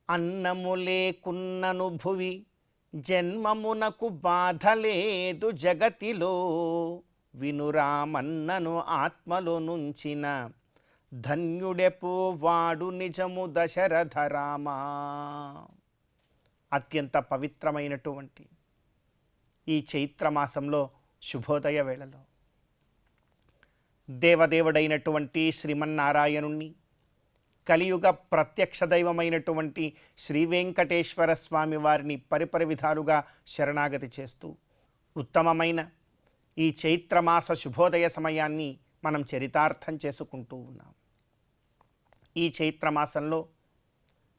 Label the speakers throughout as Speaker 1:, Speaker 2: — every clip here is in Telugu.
Speaker 1: అన్నము లేకున్నను భువి జన్మమునకు బాధ లేదు జగతిలో, వినురామన్నను ఆత్మలో నుంచిన ధన్యుడెపో వాడు నిజము దశరథరామా. అత్యంత పవిత్రమైనటువంటి ఈ చైత్రమాసంలో శుభోదయ వేళలో దేవదేవుడైనటువంటి శ్రీమన్నారాయణుణ్ణి, కలియుగ ప్రత్యక్ష దైవమైనటువంటి శ్రీ వెంకటేశ్వర స్వామి వారిని పరిపరి విధాలుగా శరణాగతి చేస్తూ ఉత్తమమైన ఈ చైత్రమాస శుభోదయ సమయాన్ని మనం చరితార్థం చేసుకుంటూ ఉన్నాం. ఈ చైత్రమాసంలో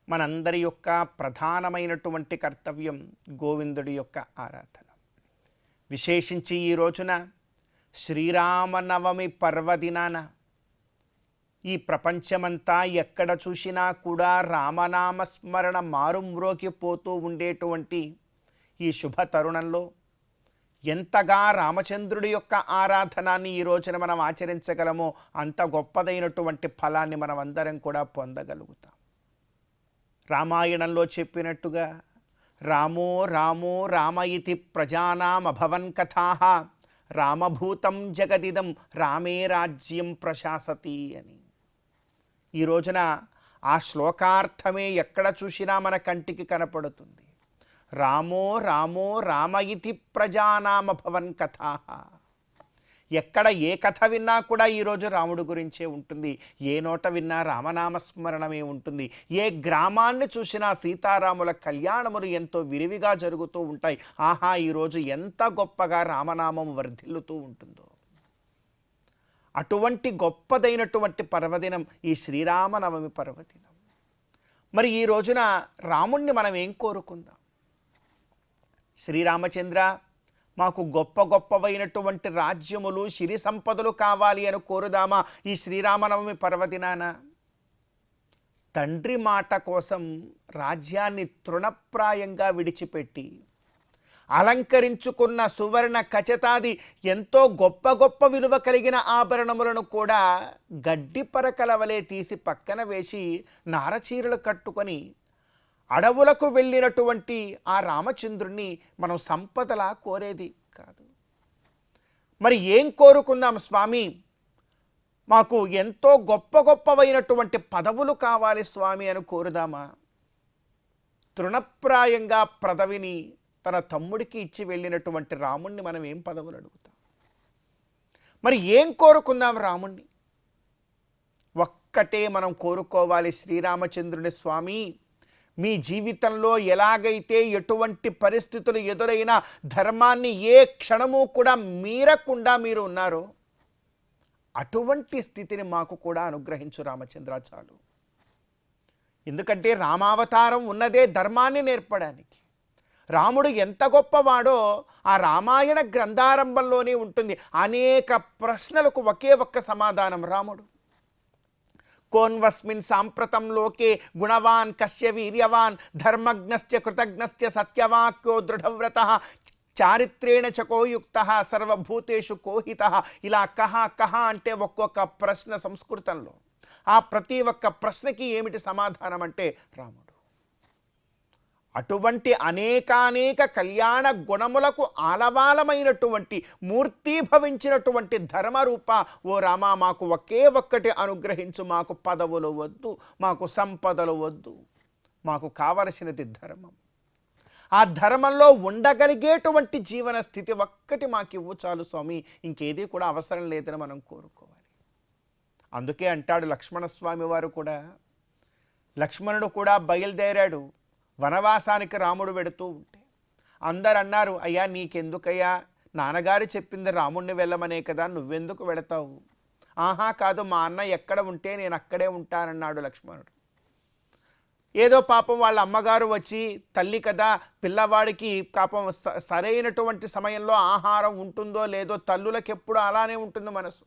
Speaker 1: మనందరి యొక్క ప్రధానమైనటువంటి కర్తవ్యం గోవిందుడి యొక్క ఆరాధన. విశేషించి ఈ రోజున శ్రీరామనవమి పర్వదినాన ఈ ప్రపంచమంతా ఎక్కడ చూసినా కూడా రామనామస్మరణ మారుమ్రోగిపోతూ ఉండేటువంటి ఈ శుభ తరుణంలో ఎంతగా రామచంద్రుడి యొక్క ఆరాధనాన్ని ఈ రోజున మనం ఆచరించగలమో అంత గొప్పదైనటువంటి ఫలాన్ని మనం అందరం కూడా పొందగలుగుతాం. రామాయణంలో చెప్పినట్టుగా రామో రామో రామ ఇతి ప్రజానామభవన్ కథాః రామభూతం జగదిదం రామే రాజ్యం ప్రశాసతి అని. ఈ రోజున ఆ శ్లోకార్థమే ఎక్కడ చూసినా మన కంటికి కనపడుతుంది. రామో రామో రామ ఇతి ప్రజానామభవన్ కథాః. ఎక్కడ ఏ కథ విన్నా కూడా ఈరోజు రాముడు గురించే ఉంటుంది. ఏ నోట విన్నా రామనామస్మరణమే ఉంటుంది. ఏ గ్రామాన్ని చూసినా సీతారాముల కళ్యాణములు ఎంతో విరివిగా జరుగుతూ ఉంటాయి. ఆహా, ఈరోజు ఎంత గొప్పగా రామనామం వర్ధిల్లుతూ ఉంటుందో. అటువంటి గొప్పదైనటువంటి పర్వదినం ఈ శ్రీరామనవమి పర్వదినం. మరి ఈ రోజున రాముణ్ణి మనం ఏం కోరుకుందాం? శ్రీరామచంద్ర, మాకు గొప్ప గొప్పవైనటువంటి రాజ్యములు సిరి సంపదలు కావాలి అని కోరుదామా ఈ శ్రీరామనవమి పర్వదినాన? తండ్రి మాట కోసం రాజ్యాన్ని తృణప్రాయంగా విడిచిపెట్టి అలంకరించుకున్న సువర్ణ కచతాది ఎంతో గొప్ప గొప్ప విలువ కలిగిన ఆభరణములను కూడా గడ్డి పరకల వలె తీసి పక్కన వేసి నారచీరలు కట్టుకొని అడవులకు వెళ్ళినటువంటి ఆ రామచంద్రుణ్ణి మనం సంపదలా కోరేది కాదు. మరి ఏం కోరుకుందాం స్వామి? మాకు ఎంతో గొప్ప గొప్పవైనటువంటి పదవులు కావాలి స్వామి అని కోరుదామా? తృణప్రాయంగా పదవిని తన తమ్ముడికి ఇచ్చి వెళ్ళినటువంటి రాముణ్ణి మనం ఏం పదవులు అడుగుతాం? మరి ఏం కోరుకుందాం రాముణ్ణి? ఒక్కటే మనం కోరుకోవాలి, శ్రీరామచంద్రుని స్వామి, మీ జీవితంలో ఎలాగైతే ఎటువంటి పరిస్థితులు ఎదురైనా ధర్మాన్ని ఏ క్షణము కూడా మీరకుండా మీరు ఉన్నారో అటువంటి స్థితిని మాకు కూడా అనుగ్రహించు రామచంద్ర చాలు. ఎందుకంటే రామావతారం ఉన్నదే ధర్మాన్ని నేర్పడానికి. రాముడు ఎంత గొప్పవాడో ఆ రామాయణ గ్రంథారంభంలోనే ఉంటుంది. అనేక ప్రశ్నలకు ఒకే ఒక్క సమాధానం రాముడు. కోన్వస్మిన్ సాంప్రతం లోకే గుణవాన్ కస్య వీర్యవాన్ ధర్మజ్ఞస్య కృతజ్ఞస్య సత్యవాక్యో దృఢవ్రతః చారిత్రేణ చకోయుక్తః సర్వభూతేషు కోహితః. ఇలా కహ అంటే ఒక్కొక్క ప్రశ్న సంస్కృతంలో. ఆ ప్రతి ఒక్క ప్రశ్నకి ఏమిటి సమాధానం అంటే రాముడు. అటువంటి అనేకానేక కళ్యాణ గుణములకు ఆలవాలమైనటువంటి మూర్తీభవించినటువంటి ధర్మరూప ఓ రామ, మాకు ఒకే ఒక్కటి అనుగ్రహించు. మాకు పదవులు వద్దు, మాకు సంపదలు వద్దు, మాకు కావలసినది ధర్మం. ఆ ధర్మంలో ఉండగలిగేటువంటి జీవన స్థితి ఒక్కటి మాకు ఇవ్వు చాలు స్వామి, ఇంకేది కూడా అవసరం లేదని మనం కోరుకోవాలి. అందుకే అంటాడు లక్ష్మణస్వామి వారు కూడా. లక్ష్మణుడు కూడా బయలుదేరాడు వనవాసానికి. రాముడు వెడుతూ ఉంటే అందరు అన్నారు, అయ్యా నీకెందుకయ్యా, నాన్నగారు చెప్పింది రాముణ్ణి వెళ్ళమనే కదా, నువ్వెందుకు వెళతావు? ఆహా కాదు, మా అన్న ఎక్కడ ఉంటే నేను అక్కడే ఉంటానన్నాడు లక్ష్మణుడు. ఏదో పాపం వాళ్ళ అమ్మగారు వచ్చి తల్లి కదా పిల్లవాడికి పాపం సరైనటువంటి సమయంలో ఆహారం ఉంటుందో లేదో, తల్లులకు ఎప్పుడు అలానే ఉంటుంది మనసు.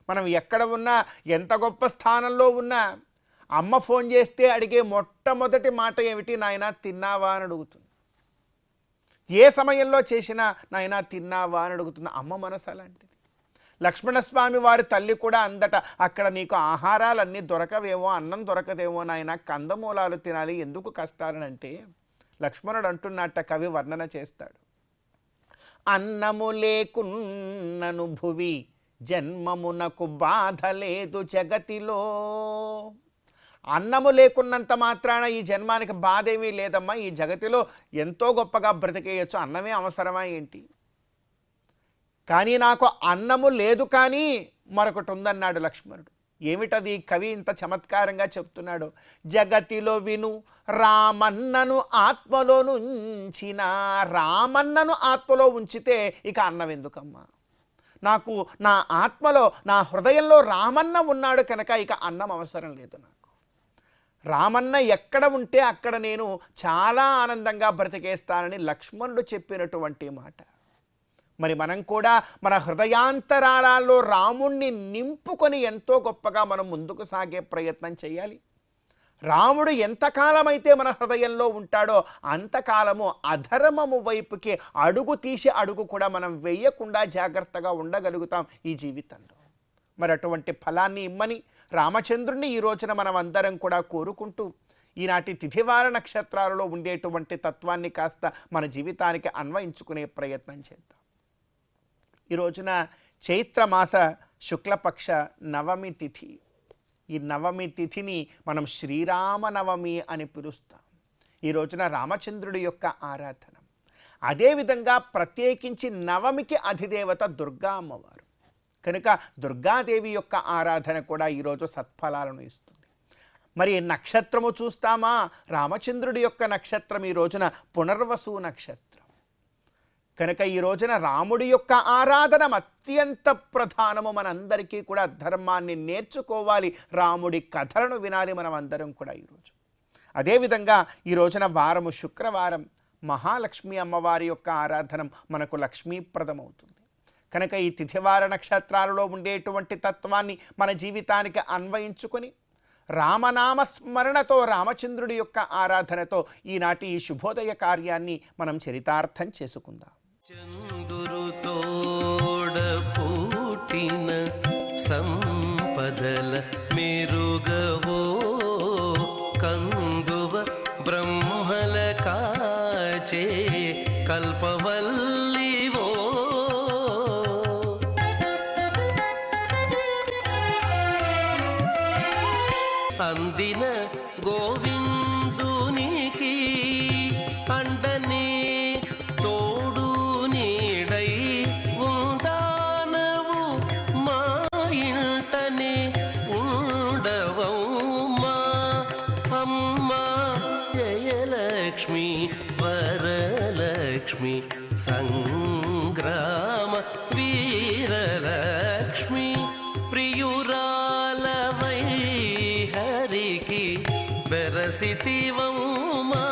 Speaker 1: మనం ఎక్కడ ఉన్నా, ఎంత గొప్ప స్థానంలో ఉన్నా, అమ్మ ఫోన్ చేస్తే అడిగే మొట్టమొదటి మాట ఏమిటి? నాయనా తిన్నావా అని అడుగుతుంది. ఏ సమయంలో చేసినా నాయనా తిన్నావా అని అడుగుతుంది. అమ్మ మనసు అలాంటిది. లక్ష్మణస్వామి వారి తల్లి కూడా అందట, అక్కడ నీకు ఆహారాలన్నీ దొరకవేమో, అన్నం దొరకదేమో నాయన, కందమూలాలు తినాలి, ఎందుకు కష్టాలనంటే లక్ష్మణుడు అంటున్నట్ట, కవి వర్ణన చేస్తాడు. అన్నము లేకున్నను భువి జన్మమునకు బాధ లేదు జగతిలో. అన్నము లేకున్నంత మాత్రాన ఈ జన్మానికి బాధ ఏమీ లేదమ్మా, ఈ జగతిలో ఎంతో గొప్పగా బ్రతికేయచ్చు, అన్నమే అవసరమా ఏంటి? కానీ నాకు అన్నము లేదు కానీ మరొకటి ఉందన్నాడు లక్ష్మణుడు. ఏమిటది? కవి ఇంత చమత్కారంగా చెప్తున్నాడు. జగతిలో విను రామన్నను ఆత్మలో ఉంచిన, రామన్నను ఆత్మలో ఉంచితే ఇక అన్నం ఎందుకమ్మా? నాకు నా ఆత్మలో, నా హృదయంలో రామన్న ఉన్నాడు కనుక ఇక అన్నం అవసరం లేదు నాకు. రామన్న ఎక్కడ ఉంటే అక్కడ నేను చాలా ఆనందంగా బ్రతికేస్తానని లక్ష్మణుడు చెప్పినటువంటి మాట. మరి మనం కూడా మన హృదయాంతరాళాల్లో రాముణ్ణి నింపుకొని ఎంతో గొప్పగా మనం ముందుకు సాగే ప్రయత్నం చేయాలి. రాముడు ఎంతకాలమైతే మన హృదయంలో ఉంటాడో అంతకాలము అధర్మము వైపుకి అడుగు తీసి అడుగు కూడా మనం వేయకుండా జాగ్రత్తగా ఉండగలుగుతాం ఈ జీవితంలో. మరి అటువంటి ఫలాన్ని ఇమ్మని రామచంద్రుణ్ణి ఈ రోజున మనం అందరం కూడా కోరుకుంటూ, ఈనాటి తిథివార నక్షత్రాలలో ఉండేటువంటి తత్వాన్ని కాస్త మన జీవితానికి అన్వయించుకునే ప్రయత్నం చేద్దాం. ఈ రోజున చైత్రమాస శుక్లపక్ష నవమి తిథి. ఈ నవమి తిథిని మనం శ్రీరామనవమి అని పిలుస్తాం. ఈ రోజున రామచంద్రుడి యొక్క ఆరాధన. అదేవిధంగా ప్రత్యేకించి నవమికి అధిదేవత దుర్గా అమ్మవారు కనుక దుర్గాదేవి యొక్క ఆరాధన కూడా ఈరోజు సత్ఫలాలను ఇస్తుంది. మరి నక్షత్రము చూస్తామా? రామచంద్రుడి యొక్క నక్షత్రం ఈ రోజున పునర్వసు నక్షత్రం కనుక ఈ రోజున రాముడి యొక్క ఆరాధన అత్యంత ప్రధానము. మనందరికీ కూడా ధర్మాన్ని నేర్చుకోవాలి, రాముడి కథలను వినాలి మనం అందరం కూడా ఈరోజు. అదేవిధంగా ఈ రోజున వారము శుక్రవారం, మహాలక్ష్మి అమ్మవారి యొక్క ఆరాధన మనకు లక్ష్మీప్రదమవుతుంది. కనుక ఈ తిథివార నక్షత్రాలలో ఉండేటువంటి తత్వాన్ని మన జీవితానికి అన్వయించుకొని రామనామ స్మరణతో, రామచంద్రుడి యొక్క ఆరాధనతో ఈనాటి ఈ శుభోదయ కార్యాన్ని మనం చరితార్థం చేసుకుందాం.
Speaker 2: చందురుతోడ పూటిన సంపదల మెరుగవో కందువ బ్రహ్మల కాచే కల్పవల్లివో అందిన గోవిందునికి అండనే తోడు నీడై ఉండానవు మా ఇంటనే ఉండవమ్మా అమ్మా జయలక్ష్మి వరలక్ష్మి సంగ్రామ వీరలక్ష్మి ప్రియురాలవై హరికి బెరసితివమ్మా.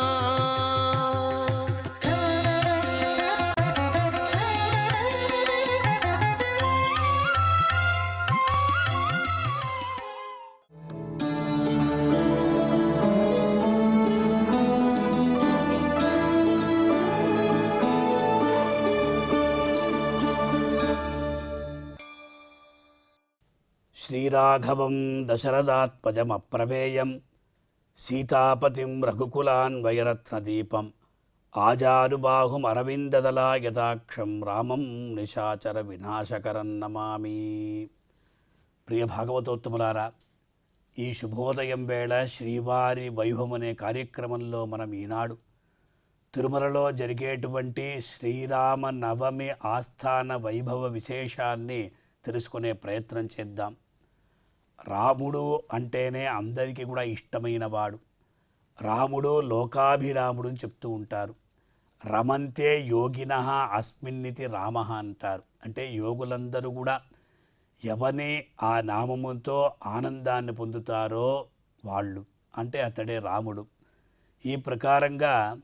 Speaker 3: శ్రీరాఘవం దశరథాత్మజమప్రమేయం సీతాపతిం రఘుకులాన్వయరత్నదీపం ఆజానుబాహుమరవిందదలాయతాక్షం రామం నిశాచర వినాశకరం నమామి. ప్రియ భాగవతోత్తములారా, ఈ శుభోదయం వేళ శ్రీవారి వైభవం అనే కార్యక్రమంలో మనం ఈనాడు తిరుమలలో జరిగేటువంటి శ్రీరామ నవమి ఆస్థాన వైభవ విశేషాన్ని తెలుసుకునే ప్రయత్నం చేద్దాం. రాముడు అంటేనే అందరికీ కూడా ఇష్టమైన వాడు. రాముడు లోకాభిరాముడు అని చెప్తూ ఉంటారు. రమంతే యోగినః అస్మిన్నితి రామః అంటారు. అంటే యోగులందరూ కూడా ఎవని ఆ నామముతో ఆనందాన్ని పొందుతారో వాళ్ళు, అంటే అతడే రాముడు. ఈ ప్రకారంగా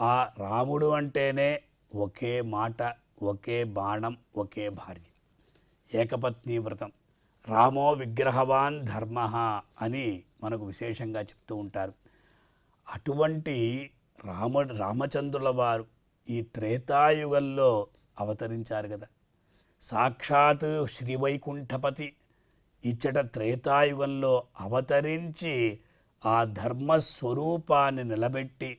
Speaker 3: ఆ రాముడు అంటేనే ఒకే మాట, ఒకే బాణం, ఒకే భార్య, ఏకపత్ని వ్రతం, రామో విగ్రహవాన్ ధర్మ అని మనకు విశేషంగా చెప్తూ ఉంటారు. అటువంటి రామచంద్రుల వారు ఈ త్రేతాయుగంలో అవతరించారు కదా. సాక్షాత్ శ్రీవైకుంఠపతి ఇచ్చట త్రేతాయుగంలో అవతరించి ఆ ధర్మస్వరూపాన్ని నిలబెట్టి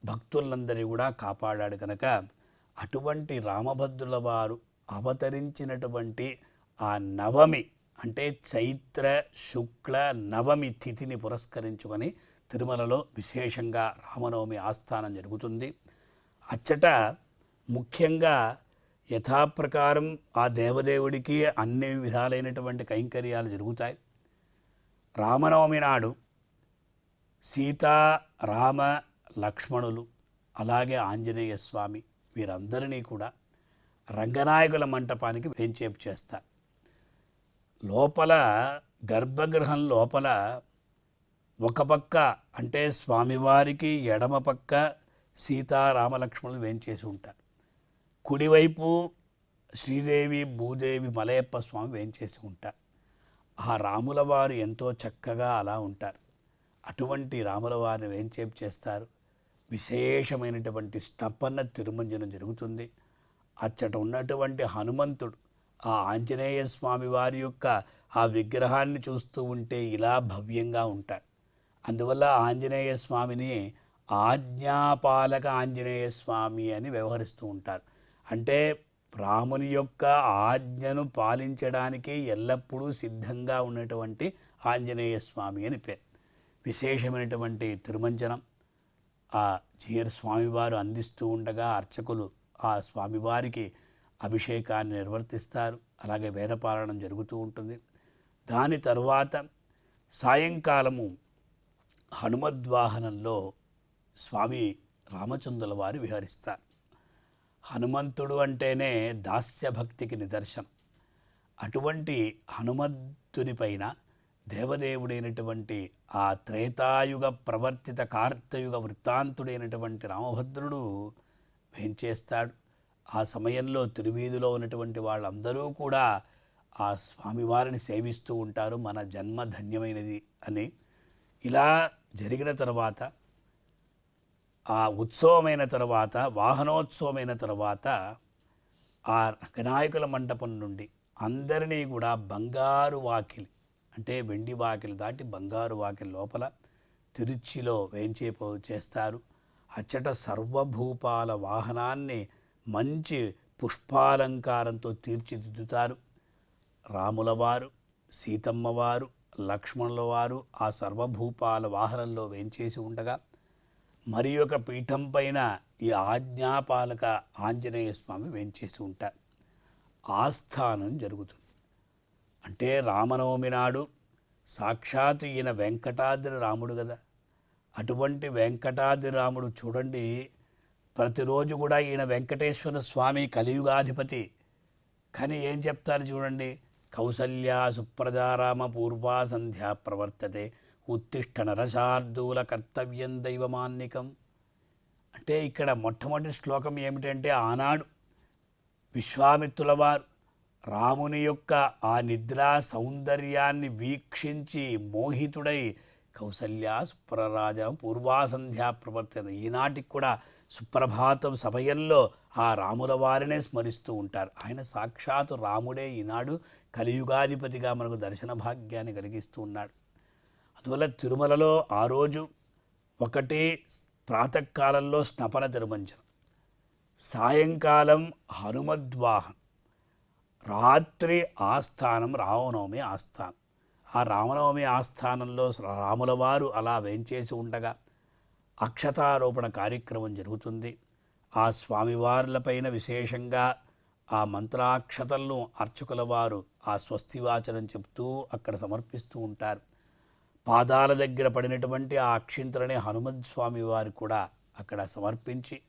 Speaker 3: భక్తులందరినీ కూడా కాపాడాడు కనుక అటువంటి రామభద్రుల వారు అవతరించినటువంటి ఆ నవమి అంటే చైత్ర శుక్ల నవమి తిథిని పురస్కరించుకొని తిరుమలలో విశేషంగా రామనవమి ఆస్థానం జరుగుతుంది. అచ్చట ముఖ్యంగా యథాప్రకారం ఆ దేవదేవుడికి అన్ని విధాలైనటువంటి కైంకర్యాలు జరుగుతాయి. రామనవమి నాడు సీతా రామ లక్ష్మణులు అలాగే ఆంజనేయ స్వామి వీరందరినీ కూడా రంగనాయకుల మంటపానికి వేంచేపు చేస్తారు. లోపల గర్భగృహం లోపల ఒక పక్క అంటే స్వామివారికి ఎడమ పక్క సీతారామలక్ష్మణులు వేంచేసి ఉంటారు. కుడివైపు శ్రీదేవి భూదేవి మలయప్ప స్వామి వేంచేసి ఉంటారు. ఆ రాముల వారు ఎంతో చక్కగా అలా ఉంటారు. అటువంటి రాముల వారిని వేంచేపు చేస్తారు. విశేషమైనటువంటి స్నపన తిరుమంజనం జరుగుతుంది. అచ్చట ఉన్నటువంటి హనుమంతుడు ఆ ఆంజనేయ స్వామి వారి యొక్క ఆ విగ్రహాన్ని చూస్తూ ఉంటే ఇలా భవ్యంగా ఉంటాడు. అందువల్ల ఆంజనేయ స్వామిని ఆజ్ఞాపాలక ఆంజనేయ స్వామి అని వ్యవహరిస్తూ ఉంటారు. అంటే రాముని యొక్క ఆజ్ఞను పాలించడానికి ఎల్లప్పుడూ సిద్ధంగా ఉన్నటువంటి ఆంజనేయ స్వామి అని పేరు. విశేషమైనటువంటి తిరుమంజనం ఆ జీయర్ స్వామివారు అందిస్తూ ఉండగా అర్చకులు ఆ స్వామివారికి అభిషేకాన్ని నిర్వర్తిస్తారు. అలాగే వేదపారాయణం జరుగుతూ ఉంటుంది. దాని తరువాత సాయంకాలము హనుమద్వాహనంలో స్వామి రామచంద్రుల వారు విహరిస్తారు. హనుమంతుడు అంటేనే దాస్యభక్తికి నిదర్శనం. అటువంటి హనుమంతుని పైన దేవదేవుడైనటువంటి ఆ త్రేతాయుగ ప్రవర్తిత కార్తయుగ వృత్తాంతుడైనటువంటి రామభద్రుడు వేంచేస్తాడు. ఆ సమయంలో తిరువీధిలో ఉన్నటువంటి వాళ్ళందరూ కూడా ఆ స్వామివారిని సేవిస్తూ ఉంటారు. మన జన్మ ధన్యమైనది అని. ఇలా జరిగిన తర్వాత ఆ ఉత్సవమైన తర్వాత వాహనోత్సవమైన తర్వాత ఆ వినాయకుల మండపం నుండి అందరినీ కూడా బంగారు వాకిలి అంటే వెండి వాకిలి దాటి బంగారు వాకిలి లోపల తిరుచిలో వేంచేపు చేస్తారు. అచ్చట సర్వభూపాల వాహనాన్ని మంచి పుష్పాలంకారంతో తీర్చిదిద్దుతారు. రాములవారు, సీతమ్మవారు, లక్ష్మణుల వారు ఆ సర్వభూపాల వాహనంలో వేంచేసి ఉండగా మరి ఒక పీఠం పైన ఈ ఆజ్ఞాపాలక ఆంజనేయ స్వామి వేంచేసి ఉంటారు. ఆస్థానం జరుగుతుంది. అంటే రామనవమి నాడు సాక్షాత్ ఈయన వెంకటాద్రి రాముడు కదా. అటువంటి వెంకటాద్రి రాముడు చూడండి, ప్రతిరోజు కూడా ఈయన వెంకటేశ్వర స్వామి కలియుగాధిపతి. కానీ ఏం చెప్తారు చూడండి, కౌసల్యా సుప్రజారామ పూర్వా సంధ్యా ప్రవర్తతే ఉత్తిష్ట నరశార్దూల కర్తవ్యం దైవమాన్నికం. అంటే ఇక్కడ మొట్టమొదటి శ్లోకం ఏమిటంటే ఆనాడు విశ్వామిత్రుల వారు రాముని యొక్క ఆ నిద్రా సౌందర్యాన్ని వీక్షించి మోహితుడై కౌసల్యా సుప్రరాజ పూర్వాసంధ్యా ప్రవర్తన ఈనాటికి కూడా సుప్రభాతం సమయంలో ఆ రాముల వారినే స్మరిస్తూ ఉంటారు. ఆయన సాక్షాత్ రాముడే ఈనాడు కలియుగాధిపతిగా మనకు దర్శన భాగ్యాన్ని కలిగిస్తూ ఉన్నాడు. అందువల్ల తిరుమలలో ఆ రోజు ఒకటి ప్రాతకాలంలో స్నపన తిరుమంజనం, సాయంకాలం హనుమద్వాహనం, రాత్రి ఆస్థానం రామనవమి ఆస్థానం. ఆ రామనవమి ఆస్థానంలో రాముల వారు అలా వేంచేసి ఉండగా అక్షతారోపణ కార్యక్రమం జరుగుతుంది. ఆ స్వామివార్లపైన విశేషంగా ఆ మంత్రాక్షతలను అర్చకుల వారు ఆ స్వస్తివాచనం చెప్తూ అక్కడ సమర్పిస్తూ ఉంటారు. పాదాల దగ్గర పడినటువంటి ఆ అక్షింతలని హనుమద్ స్వామి వారు కూడా అక్కడ సమర్పించి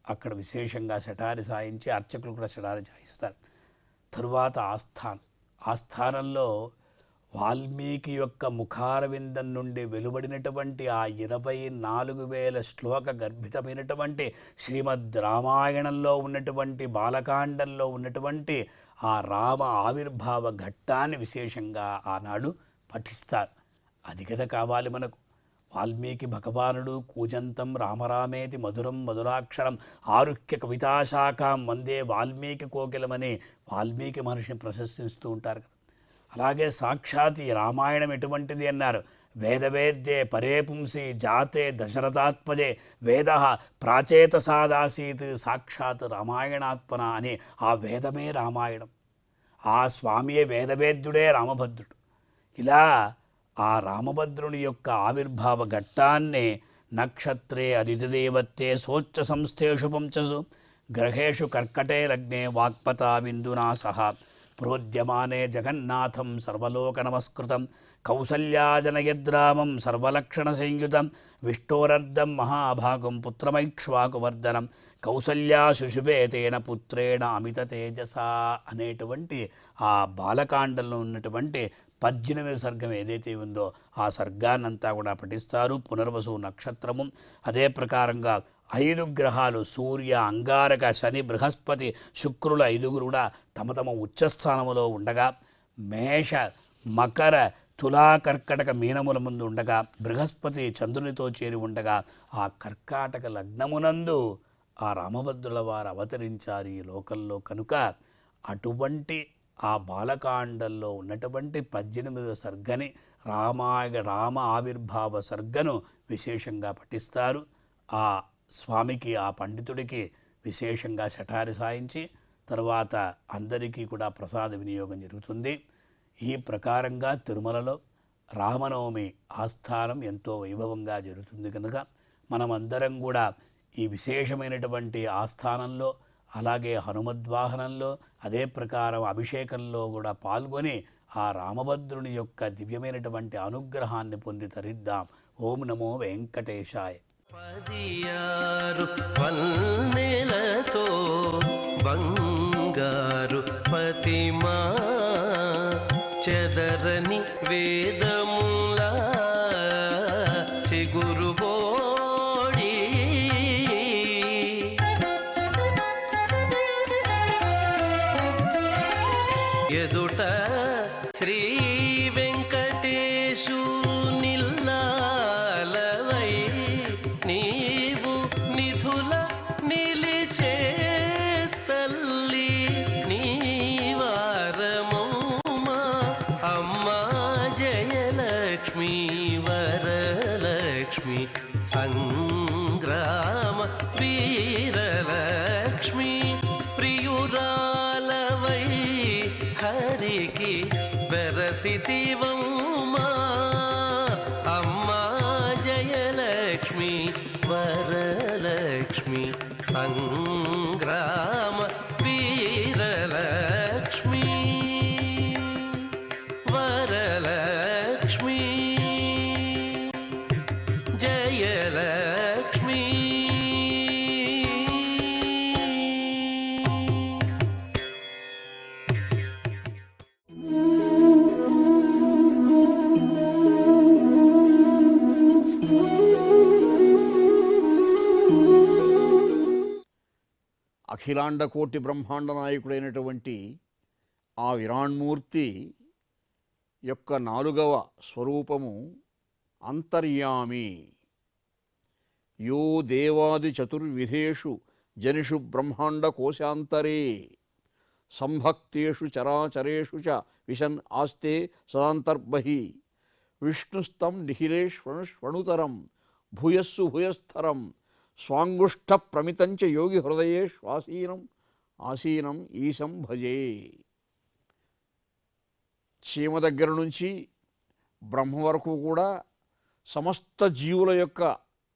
Speaker 3: అక్కడ విశేషంగా శటారి సాయించి అర్చకులు కూడా శటారి సాయిస్తారు. తరువాత ఆస్థానంలో వాల్మీకి యొక్క ముఖారవిందం నుండి వెలువడినటువంటి ఆ 24,000 శ్లోక గర్భితమైనటువంటి శ్రీమద్ రామాయణంలో ఉన్నటువంటి బాలకాండంలో ఉన్నటువంటి ఆ రామ ఆవిర్భావ ఘట్టాన్ని విశేషంగా ఆనాడు పఠిస్తారు. అది కదా కావాలి మనకు. వాల్మీకి భగవానుడు కూజంతం రామరామేతి మధురం మధురాక్షరం ఆరుహ్య కవితాశాఖాం వందే వాల్మీకి కోకిలమని వాల్మీకి మహర్షిని ప్రశంసిస్తూ ఉంటారు కదా. అలాగే సాక్షాత్ ఈ రామాయణం ఎటువంటిది అన్నారు. వేదవేద్యే పరే పుంసి జాతే దశరథాత్మజే వేద ప్రాచేతసాదాసీత్ సాక్షాత్ రామాయణాత్మన అని ఆ వేదమే రామాయణం. ఆ స్వామియే వేదవేద్యుడే రామభద్రుడు. ఇలా ఆ రామభద్రుని యొక్క ఆవిర్భావ ఘట్టాన్ని నక్షత్రే అదితిదేవత్తే సోచ్చ సంస్థేషు పంచసు గ్రహేషు కర్కటే లగ్నే వాక్పతా బిందునా సహా ప్రోద్యమానే జగన్నాథం సర్వలోక నమస్కృతం కౌసల్యాజనయద్రామం సర్వలక్షణ సంయుతం విష్ణోరర్ధం మహాభాగం పుత్రమైక్ష్వాకువర్ధనం కౌసల్యా శుశుభే తేన పుత్రేణ అమిత తేజస అనేటువంటి ఆ బాలకాండంలో ఉన్నటువంటి 18వ సర్గం ఏదైతే ఉందో ఆ సర్గాన్నంతా కూడా పఠిస్తారు. పునర్వసు నక్షత్రము అదే ప్రకారంగా 5 గ్రహాలు సూర్య అంగారక శని బృహస్పతి శుక్రుల 5గురు కూడా తమ తమ ఉచ్చస్థానములో ఉండగా మేష మకర తులా కర్కటక మీనముల ముందు ఉండగా బృహస్పతి చంద్రునితో చేరి ఉండగా ఆ కర్కాటక లగ్నమునందు ఆ రామభద్రుల వారు అవతరించారు ఈ లోకంలో. కనుక అటువంటి ఆ బాలకాండంలో ఉన్నటువంటి 18వ సర్గని రామ ఆవిర్భావ సర్గను విశేషంగా పఠిస్తారు. ఆ స్వామికి ఆ పండితుడికి విశేషంగా శఠారి సాయించి తర్వాత అందరికీ కూడా ప్రసాద వినియోగం జరుగుతుంది. ఈ ప్రకారంగా తిరుమలలో రామనవమి ఆస్థానం ఎంతో వైభవంగా జరుగుతుంది. కనుక మనమందరం కూడా ఈ విశేషమైనటువంటి ఆస్థానంలో అలాగే హనుమద్వాహనంలో అదే ప్రకారం అభిషేకంలో కూడా పాల్గొని ఆ రామభద్రుని యొక్క దివ్యమైనటువంటి అనుగ్రహాన్ని పొంది తరిద్దాం. ఓం నమో వెంకటేశాయ.
Speaker 2: 16 పన్నెలతో బంగారు పతిమా చెదరని వేదములా చిగురుబోడి ఎదుట శ్రీ వెంకటేశు నిల్లాలవై నీవు నిధుల నిలిచే తల్లి నీవారమౌమా అమ్మా జయలక్ష్మి వరలక్ష్మి సంగ్రామ వీరలక్ష్మి ప్రియురాలవై హరికి వెరసితివమ్మా అమ్మా జయలక్ష్మి వరలక్ష్మి సంగ్రామ వీరలక్ష్మి వరలక్ష్మి జయలక్ష్మి.
Speaker 4: అఖిలాండ కోటి బ్రహ్మాండ నాయకుడైనటువంటి ఆ విరాణ్మూర్తి యొక్క 4వ స్వరూపము అంతర్యామి. యో దేవాది చతుర్విధేషు జనిషు బ్రహ్మాండ కోశాంతరే సంభక్తేషు చరాచరేషు చ విశన్ ఆస్తే సదాంతర్బహి విష్ణుస్తం నిఖిలేష్వణుతరం భూయస్సు భూయస్థరం స్వాంగుష్ఠ ప్రమితంచ యోగి హృదయే ఆసీనం ఈశం భజే. చీమ దగ్గర నుంచి బ్రహ్మ వరకు కూడా సమస్త జీవుల యొక్క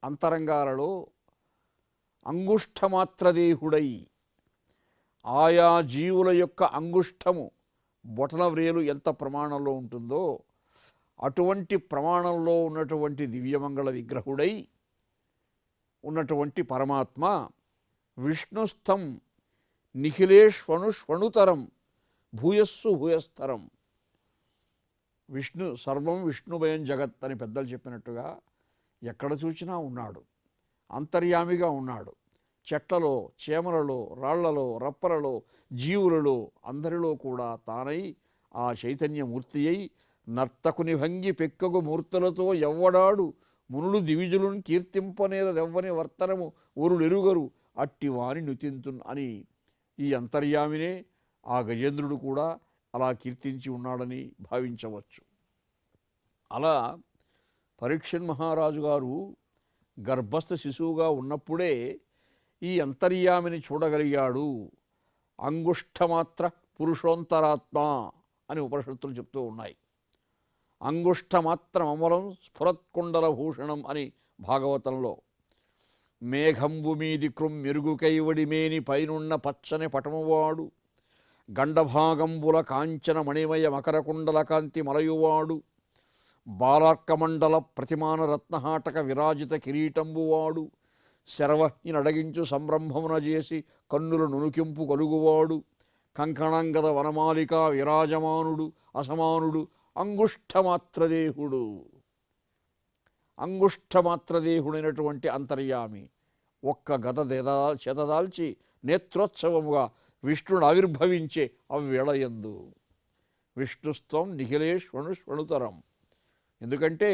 Speaker 4: అంతరంగాలలో అంగుష్ఠమాత్రదేహుడై ఆయా జీవుల యొక్క అంగుష్ఠము బొటన వ్రేలు ఎంత ప్రమాణంలో ఉంటుందో అటువంటి ప్రమాణంలో ఉన్నటువంటి దివ్యమంగళ విగ్రహుడై ఉన్నటువంటి పరమాత్మ విష్ణుస్థం నిఖిలేష్వణుతరం భూయస్సు భూయస్థరం. సర్వం విష్ణుమయం జగత్ అని పెద్దలు చెప్పినట్టుగా ఎక్కడ చూసినా ఉన్నాడు, అంతర్యామిగా ఉన్నాడు. చెట్లలో, చేమలలో, రాళ్లలో, రప్పలలో, జీవులలో అందరిలో కూడా తానై ఆ చైతన్యమూర్తి అయి నర్తకుని భంగి పెక్కగు మూర్తులతో ఎవ్వడాడు మునులు దివిజులను కీర్తింపనేరెవ్వని వర్తనము ఊరులెరుగరు అట్టి వాని నుతింతున్ అని ఈ అంతర్యామినే ఆ గజేంద్రుడు కూడా అలా కీర్తించి ఉన్నాడని భావించవచ్చు. అలా పరీక్షణ్ మహారాజు గారు గర్భస్థ శిశువుగా ఉన్నప్పుడే ఈ అంతర్యామిని చూడగలిగాడు. అంగుష్ఠమాత్ర పురుషోంతరాత్మ అని ఉపనిషత్తులు చెప్తూ ఉన్నాయి. అంగుష్ఠమాత్రం అమలం స్ఫురత్కుండల భూషణం అని భాగవతంలో. మేఘంబు మీది మెరుగు కైవడిమేని పైనున్న పచ్చని పటమువాడు గండభాగంబుల కాంచన మణిమయ మకరకుండల కాంతి మలయువాడు బాలార్కమండల ప్రతిమాన రత్నహాటక విరాజిత కిరీటంబువాడు శరవహినడగించు సంరంభమున చేసి కన్నుల నునుకింపు కలుగువాడు కంకణంగద వనమాలిక విరాజమానుడు అసమానుడు అంగుష్ఠమాత్రదేహుడు. అంగుష్ఠమాత్రదేహుడైనటువంటి అంతర్యామి ఒక్క గద చేతదాల్చి నేత్రోత్సవముగా విష్ణుడు ఆవిర్భవించే అవ్వేళయందు విష్ణుస్త్వం నిఖిలేష్వణుతరం. ఎందుకంటే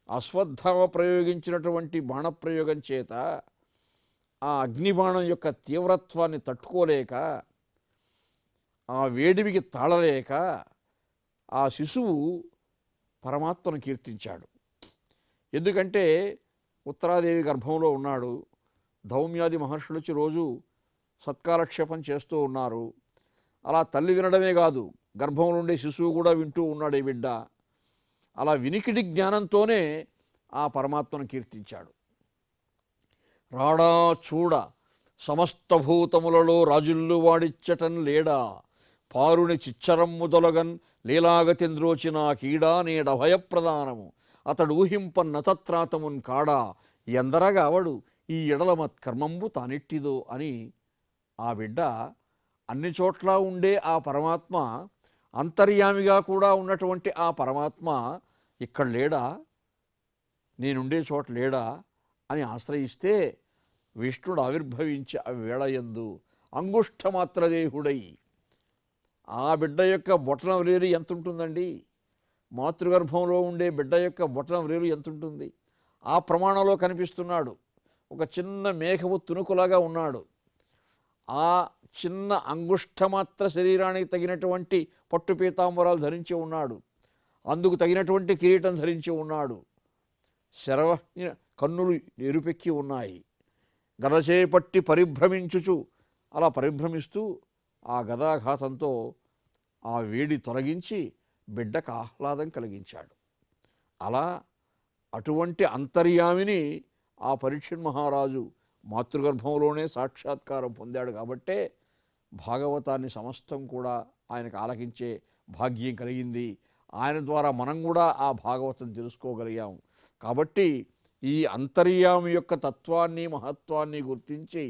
Speaker 4: అశ్వత్థామ ప్రయోగించినటువంటి బాణప్రయోగం చేత ఆ అగ్నిబాణం యొక్క తీవ్రత్వాన్ని తట్టుకోలేక, ఆ వేడిమికి తాళలేక ఆ శిశువు పరమాత్మను కీర్తించాడు. ఎందుకంటే ఉత్తరాదేవి గర్భంలో ఉన్నాడు. ధౌమ్యాది మహర్షులు వచ్చి రోజు సత్కాలక్షేపం చేస్తూ ఉన్నారు. అలా తల్లి వినడమే కాదు, గర్భంలో ఉండే శిశువు కూడా వింటూ ఉన్నాడు ఈ బిడ్డ. అలా వినికిడి జ్ఞానంతోనే ఆ పరమాత్మను కీర్తించాడు. రాడా చూడ సమస్త భూతములలో రాజుల్లు వాడిచ్చటం లేడా పారుని చిచ్చరం ముదొలగన్ లీలాగతింద్రోచిన కీడా నేడ భయప్రదానము అతడు ఊహింపన్న తత్రాతమున్ కాడా ఎందరగావడు ఈ ఎడలమత్ కర్మంబు తానెట్టిదో అని ఆ బిడ్డ అన్ని చోట్ల ఉండే ఆ పరమాత్మ, అంతర్యామిగా కూడా ఉన్నటువంటి ఆ పరమాత్మ ఇక్కడ లేడా, నేనుండే చోట లేడా అని ఆశ్రయిస్తే విష్ణుడు ఆవిర్భవించి ఆ వేళయందు అంగుష్ఠమాత్రదేహుడై. ఆ బిడ్డ యొక్క బొటన వ్రేలు ఎంత ఉంటుందండి? మాతృగర్భంలో ఉండే బిడ్డ యొక్క బొటన వ్రేలు ఎంత ఉంటుంది? ఆ ప్రమాణంలో కనిపిస్తున్నాడు. ఒక చిన్న మేఘము తునుకులాగా ఉన్నాడు. ఆ చిన్న అంగుష్ఠమాత్ర శరీరానికి తగినటువంటి పట్టు పీతాంబరాలు ధరించి ఉన్నాడు. అందుకు తగినటువంటి కిరీటం ధరించి ఉన్నాడు. శరవ కన్నులు ఎరుపెక్కి ఉన్నాయి. గదచేపట్టి పరిభ్రమించుచు అలా పరిభ్రమిస్తూ ఆ గదాఘాతంతో ఆ వేడి తొలగించి బిడ్డకు ఆహ్లాదం కలిగించాడు. అలా అటువంటి అంతర్యామిని ఆ పరీక్షణ్ మహారాజు మాతృగర్భంలోనే సాక్షాత్కారం పొందాడు. కాబట్టే భాగవతాన్ని సమస్తం కూడా ఆయనకు ఆలకించే భాగ్యం కలిగింది. ఆయన ద్వారా మనం కూడా ఆ భాగవతం తెలుసుకోగలిగాం. కాబట్టి ఈ అంతర్యామి యొక్క తత్వాన్ని మహత్వాన్ని గుర్తించి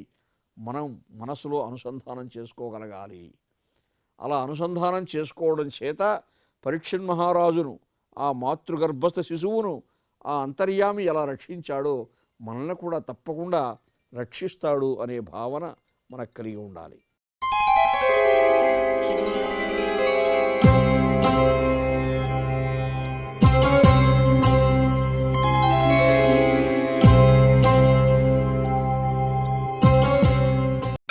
Speaker 4: మనం మనసులో అనుసంధానం చేసుకోగలగాలి. అలా అనుసంధానం చేసుకోవడం చేత పరీక్షణ్ మహారాజును, ఆ మాతృగర్భస్థ శిశువును ఆ అంతర్యామి ఎలా రక్షించాడో మనల్ని కూడా తప్పకుండా రక్షిస్తాడు అనే భావన మనకు కలిగి ఉండాలి.